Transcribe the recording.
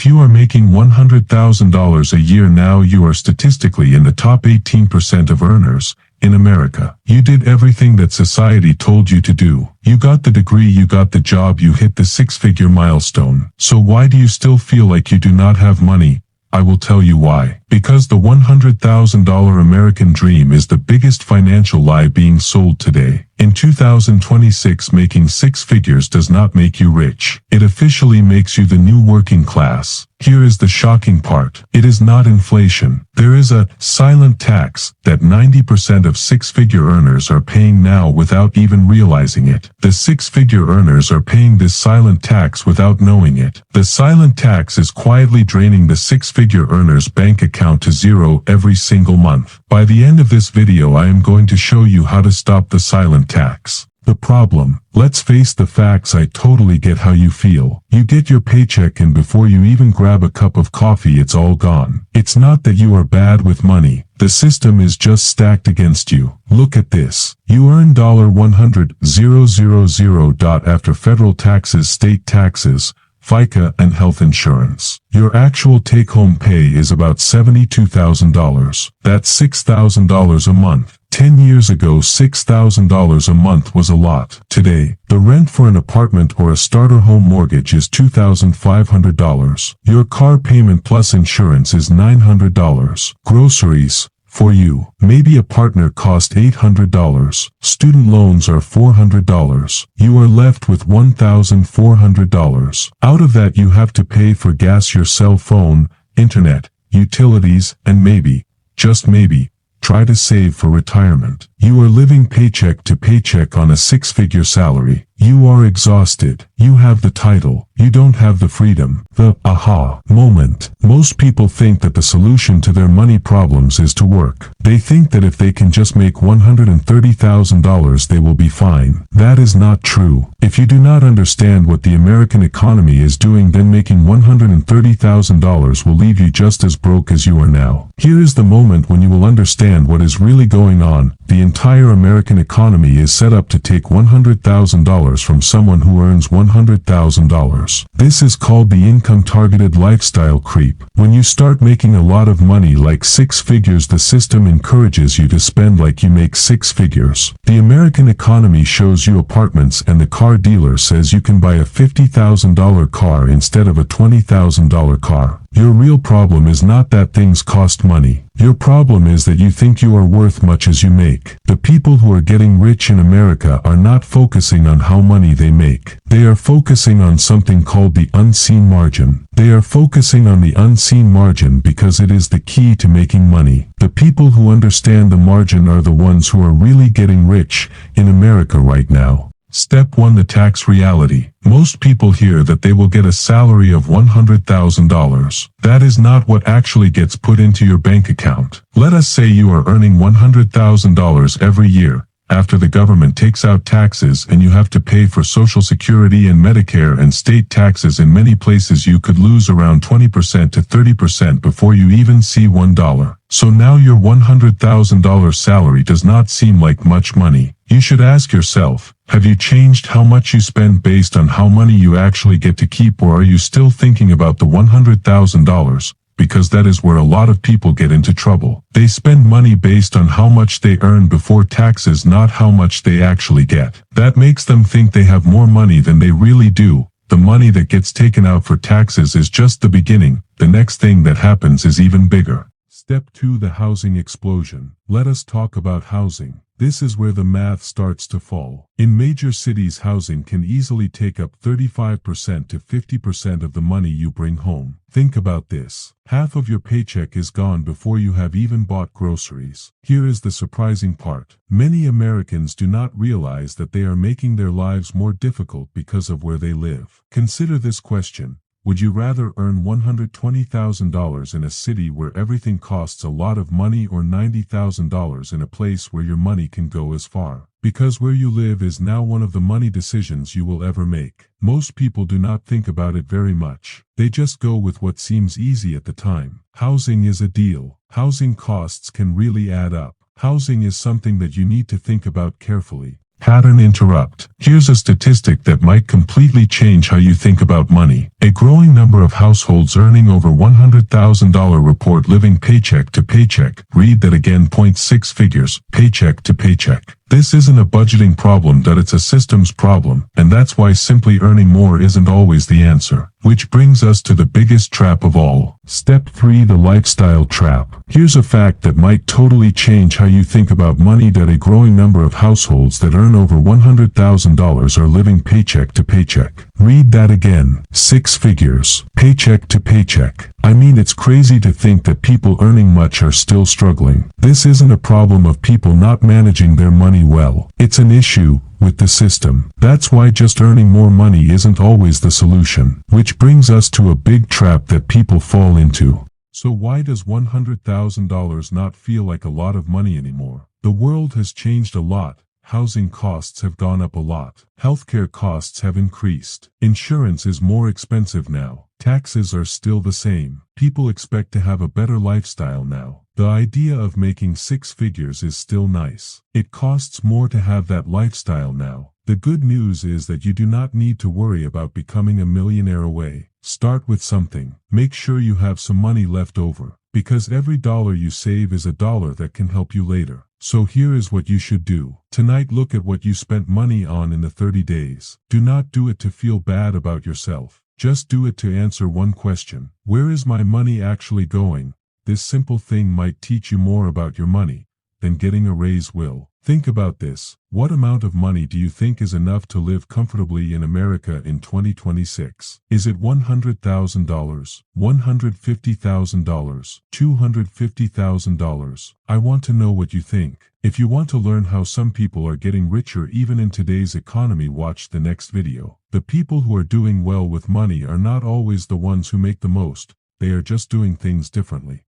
If you are making $100,000 a year now, you are statistically in the top 18% of earners in America. You did everything that society told you to do. You got the degree, you got the job, you hit the six-figure milestone. So why do you still feel like you do not have money? I will tell you why. Because the $100,000 American dream is the biggest financial lie being sold today. In 2026, making six figures does not make you rich. It officially makes you the new working class. Here is the shocking part. It is not inflation. There is a silent tax that 90% of six-figure earners are paying now without even realizing it. The six-figure earners are paying this silent tax without knowing it. The silent tax is quietly draining the six-figure earner's bank account to zero every single month. By the end of this video, I am going to show you how to stop the silent tax. The problem. Let's face the facts. I totally get how you feel. You get your paycheck and before you even grab a cup of coffee, it's all gone. It's not that you are bad with money. The system is just stacked against you. Look at this. You earn $100,000 after federal taxes, state taxes, FICA, and health insurance. Your actual take-home pay is about $72,000. That's $6,000 a month. 10 years ago, $6,000 a month was a lot. Today, the rent for an apartment or a starter home mortgage is $2,500. Your car payment plus insurance is $900. Groceries, for you, maybe a partner cost $800. Student loans are $400. You are left with $1,400. Out of that, you have to pay for gas, your cell phone, internet, utilities, and maybe, just maybe, try to save for retirement. You are living paycheck to paycheck on a six-figure salary. You are exhausted. You have the title. You don't have the freedom. The aha moment. Most people think that the solution to their money problems is to work. They think that if they can just make $130,000, they will be fine. That is not true. If you do not understand what the American economy is doing, then making $130,000 will leave you just as broke as you are now. Here is the moment when you will understand what is really going on. The entire American economy is set up to take $100,000 from someone who earns $100,000. This is called the income-targeted lifestyle creep. When you start making a lot of money, like six figures, the system encourages you to spend like you make six figures. The American economy shows you apartments and the car dealer says you can buy a $50,000 car instead of a $20,000 car. Your real problem is not that things cost money. Your problem is that you think you are worth much as you make. The people who are getting rich in America are not focusing on how money they make. They are focusing on something called the unseen margin. They are focusing on the unseen margin because it is the key to making money. The people who understand the margin are the ones who are really getting rich in America right now. Step 1. The tax reality. Most people hear that they will get a salary of $100,000. That is not what actually gets put into your bank account. Let us say you are earning $100,000 every year. After the government takes out taxes and you have to pay for Social Security and Medicare and state taxes, in many places you could lose around 20% to 30% before you even see $1. So now your $100,000 salary does not seem like much money. You should ask yourself, have you changed how much you spend based on how money you actually get to keep, or are you still thinking about the $100,000? Because that is where a lot of people get into trouble. They spend money based on how much they earn before taxes, not how much they actually get. That makes them think they have more money than they really do. The money that gets taken out for taxes is just the beginning. The next thing that happens is even bigger. Step 2. The housing explosion. Let us talk about housing. This is where the math starts to fall. In major cities, housing can easily take up 35% to 50% of the money you bring home. Think about this. Half of your paycheck is gone before you have even bought groceries. Here is the surprising part. Many Americans do not realize that they are making their lives more difficult because of where they live. Consider this question. Would you rather earn $120,000 in a city where everything costs a lot of money, or $90,000 in a place where your money can go as far? Because where you live is now one of the money decisions you will ever make. Most people do not think about it very much. They just go with what seems easy at the time. Housing is a deal. Housing costs can really add up. Housing is something that you need to think about carefully. Pattern interrupt. Here's a statistic that might completely change how you think about money. A growing number of households earning over $100,000 report living paycheck to paycheck. Read that again. 6 figures, paycheck to paycheck. This isn't a budgeting problem, that it's a systems problem, and that's why simply earning more isn't always the answer. Which brings us to the biggest trap of all. Step 3, the lifestyle trap. Here's a fact that might totally change how you think about money, that a growing number of households that earn over $100,000 are living paycheck to paycheck. Read that again. 6 figures, paycheck to paycheck. I mean, it's crazy to think that people earning much are still struggling. This isn't a problem of people not managing their money well. It's an issue with the system. That's why just earning more money isn't always the solution. Which brings us to a big trap that people fall into. So why does $100,000 not feel like a lot of money anymore? The world has changed a lot. Housing costs have gone up a lot. Healthcare costs have increased. Insurance is more expensive now. Taxes are still the same. People expect to have a better lifestyle now. The idea of making 6 figures is still nice. It costs more to have that lifestyle now. The good news is that you do not need to worry about becoming a millionaire away. Start with something. Make sure you have some money left over, because every dollar you save is a dollar that can help you later. So here is what you should do. Tonight, look at what you spent money on in the 30 days. Do not do it to feel bad about yourself. Just do it to answer one question. Where is my money actually going? This simple thing might teach you more about your money than getting a raise will. Think about this. What amount of money do you think is enough to live comfortably in America in 2026? Is it $100,000, $150,000, $250,000? I want to know what you think. If you want to learn how some people are getting richer even in today's economy, watch the next video. The people who are doing well with money are not always the ones who make the most. They are just doing things differently.